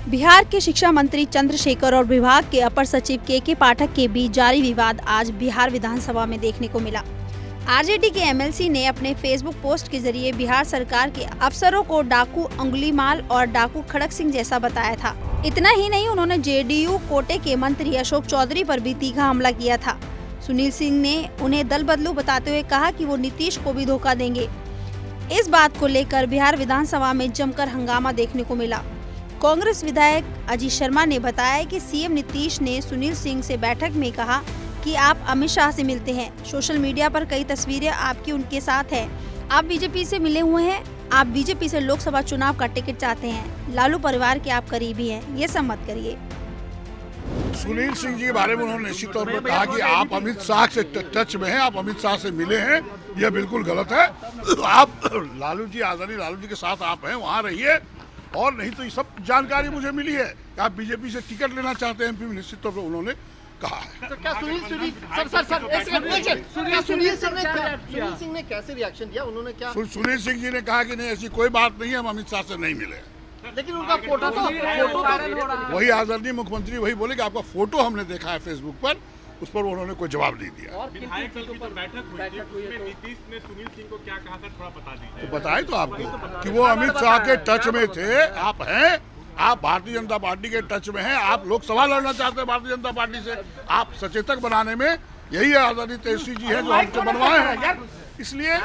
बिहार के शिक्षा मंत्री चंद्रशेखर और विभाग के अपर सचिव के पाठक के बीच जारी विवाद आज बिहार विधानसभा में देखने को मिला। आरजेडी के एमएलसी ने अपने फेसबुक पोस्ट के जरिए बिहार सरकार के अफसरों को डाकू अंगुलीमाल और डाकू खड़क सिंह जैसा बताया था। इतना ही नहीं, उन्होंने जेडीयू कोटे के मंत्री अशोक चौधरी पर भी तीखा हमला किया था। सुनील सिंह ने उन्हें दल बदलू बताते हुए कहा कि वो नीतीश को भी धोखा देंगे। इस बात को लेकर बिहार विधानसभा में जमकर हंगामा देखने को मिला। कांग्रेस विधायक अजीत शर्मा ने बताया कि सीएम नीतीश ने सुनील सिंह से बैठक में कहा कि आप अमित शाह से मिलते हैं। सोशल मीडिया पर कई तस्वीरें आपकी उनके साथ हैं। आप बीजेपी से मिले हुए हैं। आप बीजेपी से लोकसभा चुनाव का टिकट चाहते हैं। लालू परिवार के आप करीबी हैं, ये सब मत करिए। सुनील सिंह जी के बारे में उन्होंने निश्चित तौर पर कहा कि आप अमित शाह से टच में हैं, आप अमित शाह से मिले हैं, यह बिल्कुल गलत है। आप लालू जी, आदरणीय लालू जी के साथ आप हैं, वहाँ रहिए। और नहीं तो ये सब जानकारी मुझे मिली है कि आप बीजेपी से टिकट लेना चाहते हैं एमपी में, निश्चित तौर पर उन्होंने कहा है। तो क्या सुनील सिंह ने कैसे रिएक्शन दिया? उन्होंने क्या? सुनील सिंह जी ने कहा कि नहीं, ऐसी कोई बात नहीं है, हम अमित शाह से नहीं मिले। लेकिन उनका फोटो वही आदरणीय मुख्यमंत्री वही बोले कि आपका फोटो हमने देखा है फेसबुक पर, उस पर उन्होंने कोई जवाब नहीं दिया। और विधायक दल की जो बैठक हुई थी उसमें नीतीश ने सुनील सिंह को क्या कहा था, थोड़ा बता दीजिए। तो बताए तो आपको कि वो अमित शाह के टच में थे। आप हैं, आप भारतीय जनता पार्टी के टच में हैं, आप लोकसभा लड़ना चाहते हैं भारतीय जनता पार्टी से। आप सचेतक बनाने में यही आजादी तेजस्वी जी है जो हमसे बनवाए हैं, इसलिए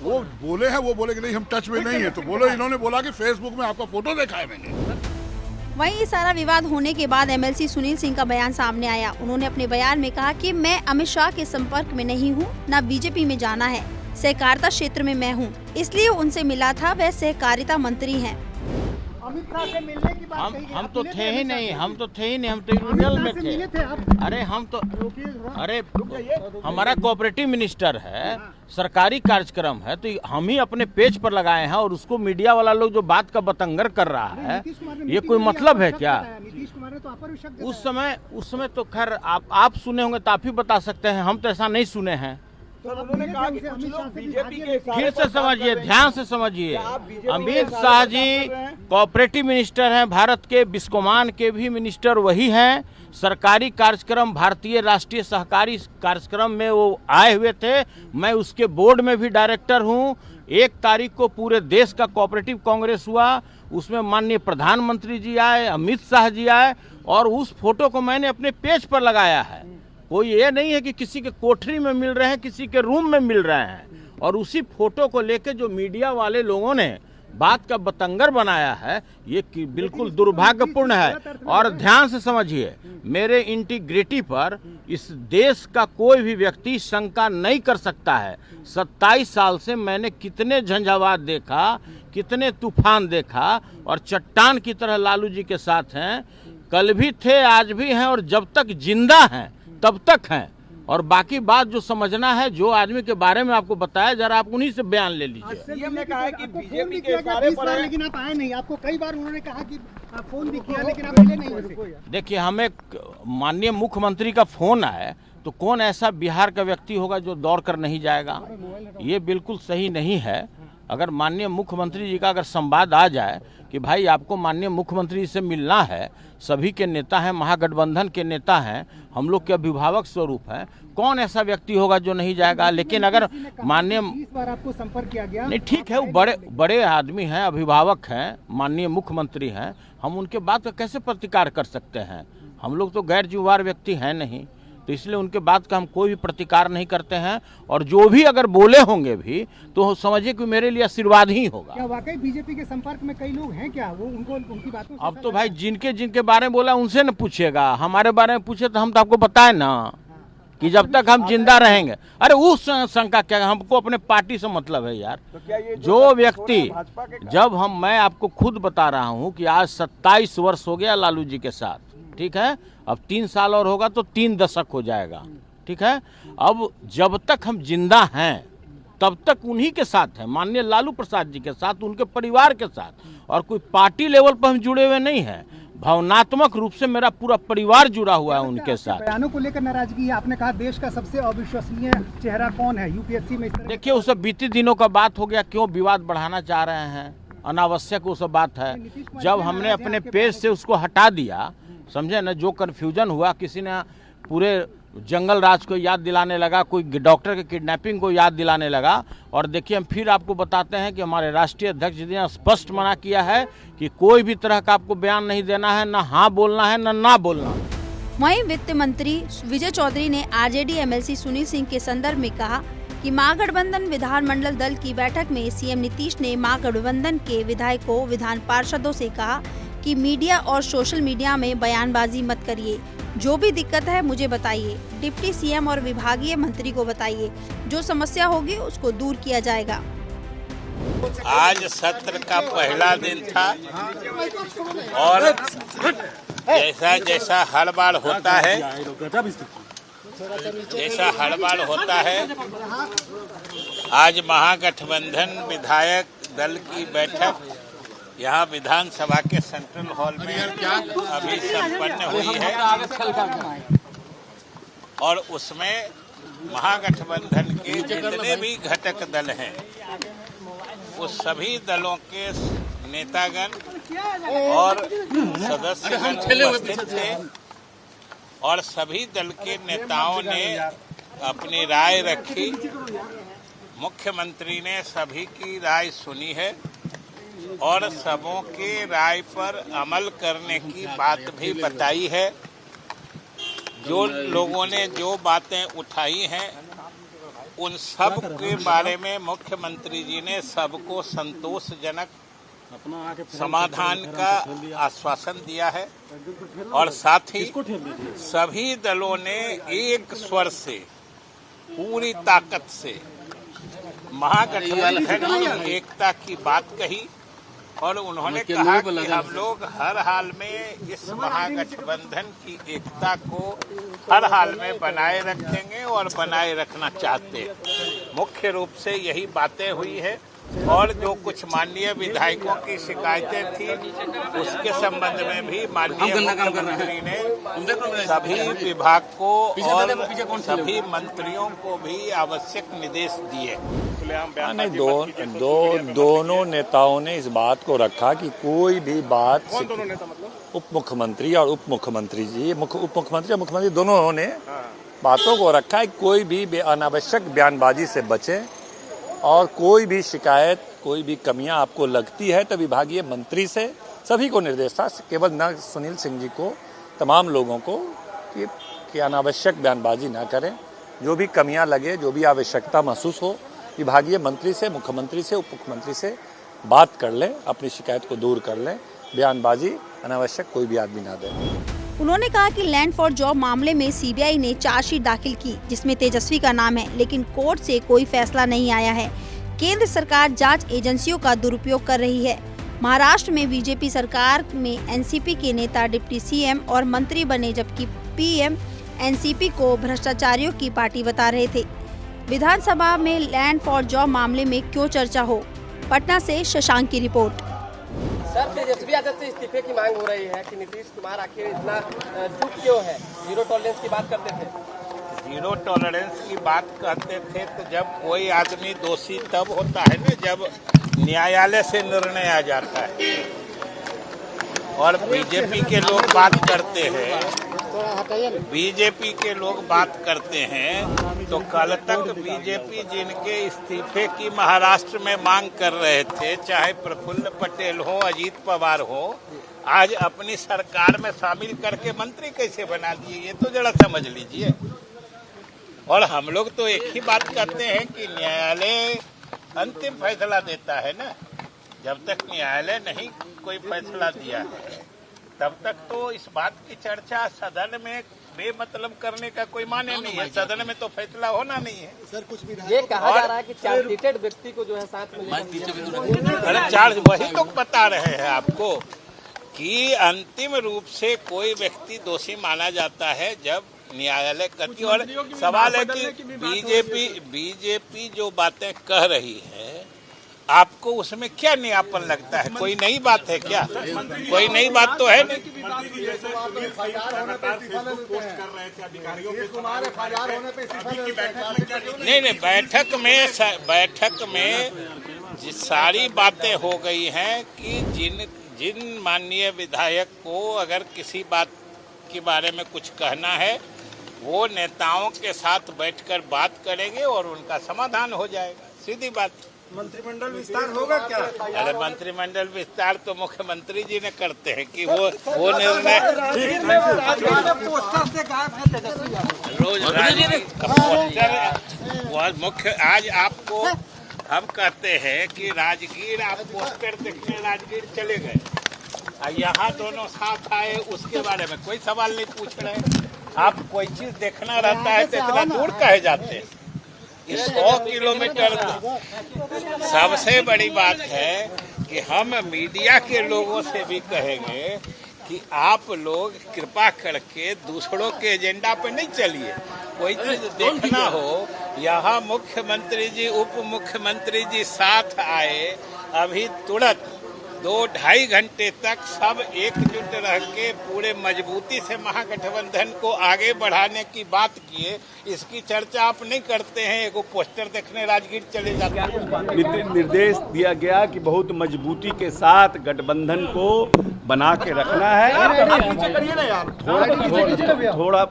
वो बोले हैं। वो बोले कि नहीं हम टच में नहीं है, तो बोलो, इन्होंने बोला कि फेसबुक में आपका फोटो देखा है मैंने। वहीं ये सारा विवाद होने के बाद एमएलसी सुनील सिंह का बयान सामने आया। उन्होंने अपने बयान में कहा कि मैं अमित शाह के संपर्क में नहीं हूँ, न बीजेपी में जाना है। सहकारिता क्षेत्र में मैं हूँ, इसलिए उनसे मिला था। वह सहकारिता मंत्री हैं। अमित शाह से मिलने की बात कही। हम तो थे ही नहीं, हम तो ट्रिब्यूनल में थे। अरे हम तो हमारा कोऑपरेटिव मिनिस्टर है, सरकारी कार्यक्रम है, तो हम ही अपने पेज पर लगाए हैं। और उसको मीडिया वाला लोग जो बात का बतंगर कर रहा है, ये कोई मतलब है क्या? उस समय तो खैर आप सुने होंगे तो आप ही बता सकते हैं, हम तो ऐसा नहीं सुने हैं। उन्होंने कहा कि कुछ लोग बीजेपी के फिर से समझिए, ध्यान से समझिए। अमित शाह जी कोऑपरेटिव मिनिस्टर हैं भारत के, बिस्कोमान के भी मिनिस्टर वही हैं। सरकारी कार्यक्रम, भारतीय राष्ट्रीय सहकारी कार्यक्रम में वो आए हुए थे। मैं उसके बोर्ड में भी डायरेक्टर हूँ। 1 तारीख को पूरे देश का कोऑपरेटिव कांग्रेस हुआ, उसमें माननीय प्रधानमंत्री जी आए, अमित शाह जी आए, और उस फोटो को मैंने अपने पेज पर लगाया है। कोई ये नहीं है कि किसी के कोठरी में मिल रहे हैं, किसी के रूम में मिल रहे हैं। और उसी फोटो को लेके जो मीडिया वाले लोगों ने बात का बतंगर बनाया है, ये बिल्कुल दुर्भाग्यपूर्ण है। और ध्यान से समझिए, मेरे इंटीग्रिटी पर इस देश का कोई भी व्यक्ति शंका नहीं कर सकता है। 27 साल से मैंने कितने झंझावात देखा, कितने तूफान देखा, और चट्टान की तरह लालू जी के साथ हैं। कल भी थे, आज भी हैं, और जब तक जिंदा हैं तब तक हैं। और बाकी बात जो समझना है, जो आदमी के बारे में आपको बताया, जरा आप उन्हीं से बयान ले लीजिए। सीएम ने कहा है कि बीजेपी के इशारे पर है, लेकिन आप आए नहीं। आपको कई बार उन्होंने कहा कि फोन भी किया, लेकिन आप मिले नहीं उनसे। देखिए, हमें माननीय मुख्यमंत्री का फोन आए तो कौन ऐसा बिहार का व्यक्ति होगा जो दौड़ कर नहीं जाएगा? ये बिल्कुल सही नहीं है। अगर माननीय मुख्यमंत्री जी का अगर संवाद आ जाए कि भाई आपको माननीय मुख्यमंत्री से मिलना है, सभी के नेता हैं, महागठबंधन के नेता हैं, हम लोग के अभिभावक स्वरूप हैं, कौन ऐसा व्यक्ति होगा जो नहीं जाएगा? लेकिन अगर माननीय, इस बार आपको संपर्क किया गया, नहीं ठीक है, वो बड़े आदमी हैं, अभिभावक हैं, माननीय मुख्यमंत्री हैं, हम उनके बात का कैसे प्रतिकार कर सकते हैं? हम लोग तो गैर जिम्मेदार व्यक्ति हैं नहीं, तो इसलिए उनके बात का हम कोई भी प्रतिकार नहीं करते हैं। और जो भी अगर बोले होंगे भी तो समझिए कि मेरे लिए आशीर्वाद ही होगा। क्या वाकई बीजेपी के संपर्क में कई लोग हैं क्या? वो उनको उनकी बातों अब तो भाई जिनके बारे में बोला उनसे न पूछिएगा, हमारे बारे में पूछे तो हम तो आपको बताए ना कि जब तक हम जिंदा रहेंगे। अरे उस शंका क्या, हमको अपने पार्टी से मतलब है यार। जो व्यक्ति, जब मैं आपको खुद बता रहा हूँ कि आज 27 वर्ष हो गया लालू जी के साथ, ठीक है, अब 3 साल और होगा तो 3 दशक हो जाएगा, ठीक है। अब जब तक हम जिंदा हैं तब तक उन्हीं के साथ हैं, माननीय लालू प्रसाद जी के साथ, उनके परिवार के साथ। और कोई पार्टी लेवल पर हम जुड़े हुए नहीं हैं, भावनात्मक रूप से मेरा पूरा परिवार जुड़ा हुआ है उनके साथ। बयानों को लेकर नाराजगी है, आपने कहा देश का सबसे अविश्वसनीय चेहरा कौन है यूपीएससी में? देखिए, वो सब बीते दिनों का बात हो गया, क्यों विवाद बढ़ाना चाह रहे हैं? अनावश्यक वो सब बात है। जब हमने अपने पेज से उसको हटा दिया, समझे ना, जो कन्फ्यूजन हुआ, किसी ने पूरे जंगल राज को याद दिलाने लगा, कोई डॉक्टर के किडनैपिंग को याद दिलाने लगा। और देखिए, हम फिर आपको बताते हैं कि हमारे राष्ट्रीय अध्यक्ष जी ने स्पष्ट मना किया है कि कोई भी तरह का आपको बयान नहीं देना है, ना हाँ बोलना है, ना बोलना। वहीं वित्त मंत्री विजय चौधरी ने आरजेडी एमएलसी सुनील सिंह के संदर्भ में कहा कि महागठबंधन विधानमंडल दल की बैठक में सीएम नीतीश ने महागठबंधन के विधायकों, विधान पार्षदों से कहा कि मीडिया और सोशल मीडिया में बयानबाजी मत करिए, जो भी दिक्कत है मुझे बताइए, डिप्टी सीएम और विभागीय मंत्री को बताइए, जो समस्या होगी उसको दूर किया जाएगा। आज सत्र का पहला दिन था और जैसा जैसा हर बार होता है, आज महागठबंधन विधायक दल की बैठक यहाँ विधानसभा के सेंट्रल हॉल में अभी संपन्न हुई है और उसमें महागठबंधन के जितने भी घटक दल हैं, उस सभी दलों के नेतागण और सदस्यगण उपस्थित थे और सभी दल के नेताओं ने अपनी राय रखी। मुख्यमंत्री ने सभी की राय सुनी है और सबों के राय पर अमल करने की बात भी बताई है। जो लोगों ने जो बातें उठाई हैं, उन सब के बारे में मुख्यमंत्री जी ने सबको संतोषजनक समाधान का आश्वासन दिया है और साथ ही सभी दलों ने एक स्वर से, पूरी ताकत से महागठबंधन की एकता की बात कही और उन्होंने कहा कि हम लोग हर हाल में इस महागठबंधन की एकता को हर हाल में बनाए रखेंगे और बनाए रखना चाहते हैं। मुख्य रूप से यही बातें हुई है और जो कुछ माननीय विधायकों की शिकायतें थी, उसके संबंध में भी माननीय मुख्यमंत्री ने सभी विभाग को और सभी मंत्रियों को भी आवश्यक निर्देश दिए। दोनों नेताओं ने इस बात को रखा कि कोई भी बात, उप मुख्यमंत्री और उप मुख्यमंत्री जी, उप मुख्यमंत्री और मुख्यमंत्री दोनों ने बातों को रखा है, कोई भी अनावश्यक बयानबाजी से बचें और कोई भी शिकायत, कोई भी कमियां आपको लगती है तो विभागीय मंत्री से सभी को निर्देश था, केवल न सुनील सिंह जी को, तमाम लोगों को कि अनावश्यक बयानबाजी ना करें। जो भी कमियां लगे, जो भी आवश्यकता महसूस हो, विभागीय मंत्री से, मुख्यमंत्री से, उप मुख्यमंत्री से बात कर लें, अपनी शिकायत को दूर कर लें। बयानबाजी अनावश्यक कोई भी आदमी ना दे। उन्होंने कहा कि लैंड फॉर जॉब मामले में सीबीआई ने चार्जशीट दाखिल की, जिसमें तेजस्वी का नाम है, लेकिन कोर्ट से कोई फैसला नहीं आया है। केंद्र सरकार जांच एजेंसियों का दुरुपयोग कर रही है। महाराष्ट्र में बीजेपी सरकार में एनसीपी के नेता डिप्टी सीएम और मंत्री बने, जबकि पीएम एनसीपी को भ्रष्टाचारियों की पार्टी बता रहे थे। विधानसभा में लैंड फॉर जॉब मामले में क्यों चर्चा हो? पटना से शशांक की रिपोर्ट। सर, तेजस्वी यादव से इस्तीफे की मांग हो रही है कि नीतीश कुमार आखिर इतना चुप क्यों है? जीरो टॉलरेंस की बात करते थे। जीरो टॉलरेंस की बात करते थे तो जब कोई आदमी दोषी तब होता है ना, जब न्यायालय से निर्णय आ जाता है। और बीजेपी के लोग बात करते हैं, बीजेपी के लोग बात करते हैं तो कल तक बीजेपी जिनके इस्तीफे की महाराष्ट्र में मांग कर रहे थे, चाहे प्रफुल्ल पटेल हो, अजीत पवार हो, आज अपनी सरकार में शामिल करके मंत्री कैसे बना दिए, ये तो जरा समझ लीजिए। और हम लोग तो एक ही बात करते हैं कि न्यायालय अंतिम फैसला देता है ना। जब तक न्यायालय नहीं कोई फैसला दिया है, तब तक तो इस बात की चर्चा सदन में बेमतलब करने का कोई माने नहीं है। सदन में तो फैसला होना नहीं है। सर, कुछ ये कहा जा रहा है कि चार्जशीटेड व्यक्ति को जो है साथ में, अरे चार्ज वही तो बता रहे हैं आपको कि अंतिम रूप से कोई व्यक्ति दोषी माना जाता है जब न्यायालय करती। और सवाल है कि बीजेपी जो बातें कह रही है, आपको उसमें क्या नयापन लगता है? कोई नई बात है क्या? कोई नई बात तो है नहीं। नहीं, बैठक में सारी बातें हो गई हैं कि जिन माननीय विधायक को अगर किसी बात के बारे में कुछ कहना है वो नेताओं के साथ बैठकर बात करेंगे और उनका समाधान हो जाएगा, सीधी बात। मंत्रिमंडल विस्तार होगा क्या? अरे मंत्रिमंडल विस्तार तो मुख्यमंत्री जी ने करते हैं कि वो निर्णय पोस्टर से गायब है तेजस्वी यादव। रोज पोस्टर वह मुख्य। आज आपको हम कहते हैं कि राजगीर, आप पोस्टर देखने राजगीर चले गए, यहाँ दोनों साथ आए, उसके बारे में कोई सवाल नहीं पूछ रहे। आप कोई चीज देखना रहता है तो इतना दूर कहे जाते हैं? 100 किलोमीटर। सबसे बड़ी बात है कि हम मीडिया के लोगों से भी कहेंगे कि आप लोग कृपा करके दूसरों के एजेंडा पे नहीं चलिए। कोई चीज देखना हो, यहाँ मुख्यमंत्री जी, उप मुख्यमंत्री जी साथ आए, अभी तुरंत 2-2.5 घंटे तक सब एकजुट रह के पूरे मजबूती से महागठबंधन को आगे बढ़ाने की बात किए। इसकी चर्चा आप नहीं करते हैं, एगो पोस्टर देखने राजगीर चले जाते हैं। निर्देश दिया गया कि बहुत मजबूती के साथ गठबंधन को बना के रखना है।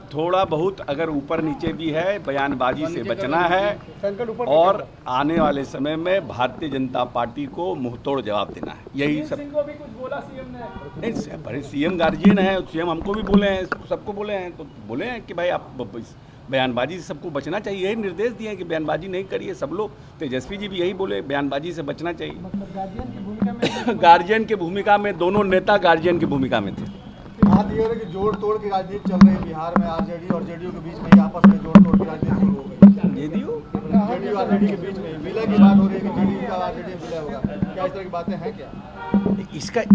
थोड़ा बहुत अगर ऊपर नीचे भी है, बयानबाजी से बचना है और आने वाले समय में भारतीय जनता पार्टी को मुंहतोड़ जवाब देना है। यही सब भी कुछ बोला सीएम ने। नहीं, बड़े सीएम गार्जियन है, सीएम हमको भी बोले हैं, सबको बोले हैं, तो बोले हैं कि भाई आप बयानबाजी से सबको बचना चाहिए। यही निर्देश दिए हैं कि बयानबाजी नहीं करिए सब लोग। तेजस्वी जी भी यही बोले, बयानबाजी से बचना चाहिए। गार्जियन की भूमिका में दोनों नेता गार्जियन की भूमिका में थे। बात ये है कि जोड़ तोड़ की राजनीति चल रही है बिहार में। आरजेडी और जेडीयू के बीच में आपस में जोड़ तोड़ की राजनीति शुरू हो गई। जेडीयू आरजेडी के बीच में विलय की बात हो रही है कि जेडीयू का आरजेडी विलय होगा। क्या इस तरह की बातें हैं क्या?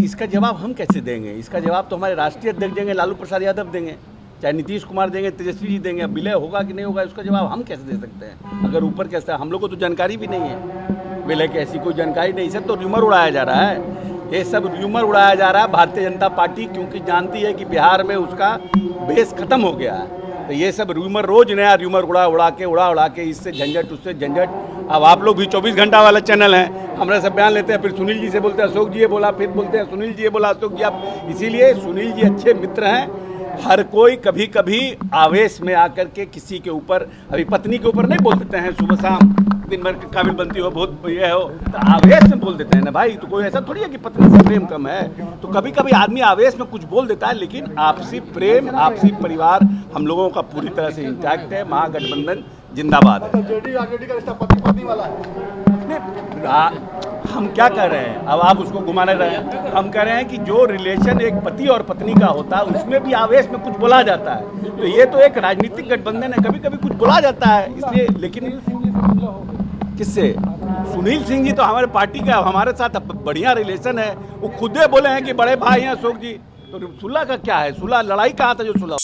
इसका जवाब हम कैसे देंगे? इसका जवाब तो हमारे राष्ट्रीय अध्यक्ष देंगे, लालू प्रसाद यादव देंगे, चाहे नीतीश कुमार देंगे, तेजस्वी जी देंगे। अब विलय होगा कि नहीं होगा उसका जवाब हम कैसे दे सकते हैं? अगर ऊपर कैसे, हम लोग को तो जानकारी भी नहीं है विलय की, ऐसी कोई जानकारी नहीं। सब तो र्यूमर उड़ाया जा रहा है, ये सब र्यूमर उड़ाया जा रहा है। भारतीय जनता पार्टी क्योंकि जानती है कि बिहार में उसका बेस खत्म हो गया है, तो ये सब र्यूमर, रोज नया र्यूमर उड़ा के इससे झंझट उससे झंझट। अब आप लोग भी 24 घंटा वाला चैनल है, हमारे सब बयान लेते हैं, फिर सुनील जी से बोलते हैं अशोक जी ये बोला, फिर बोलते हैं सुनील जी ये बोला, अशोक जी आप। इसीलिए सुनील जी अच्छे मित्र हैं। हर कोई कभी कभी आवेश में आकर के किसी के ऊपर, अभी पत्नी के ऊपर नहीं बोल देते हैं, सुबह शाम दिन भर काबिल बनती हो, बहुत ये हो, तो आवेश में बोल देते हैं ना भाई। तो कोई ऐसा थोड़ी है कि पत्नी से प्रेम कम है, तो कभी कभी आदमी आवेश में कुछ बोल देता है, लेकिन आपसी प्रेम, आपसी परिवार हम लोगों का पूरी तरह से इंटैक्ट है। महागठबंधन जिंदाबाद है। जेडीयू आरजेडी का रिश्ता पति पत्नी वाला है। हम क्या कह रहे हैं? अब आप उसको घुमाने रहे हैं। हम कह रहे हैं कि जो रिलेशन एक पति और पत्नी का होता है उसमें भी आवेश में कुछ बोला जाता है, तो ये तो एक राजनीतिक गठबंधन है, कभी कभी कुछ बोला जाता है इसलिए। लेकिन किससे? सुनील सिंह जी तो हमारे पार्टी का, हमारे साथ बढ़िया रिलेशन है। वो खुद ही बोले हैं कि बड़े भाई हैं अशोक जी, तो सुलह का क्या है? सुलह लड़ाई कहाँ था जो सुलह?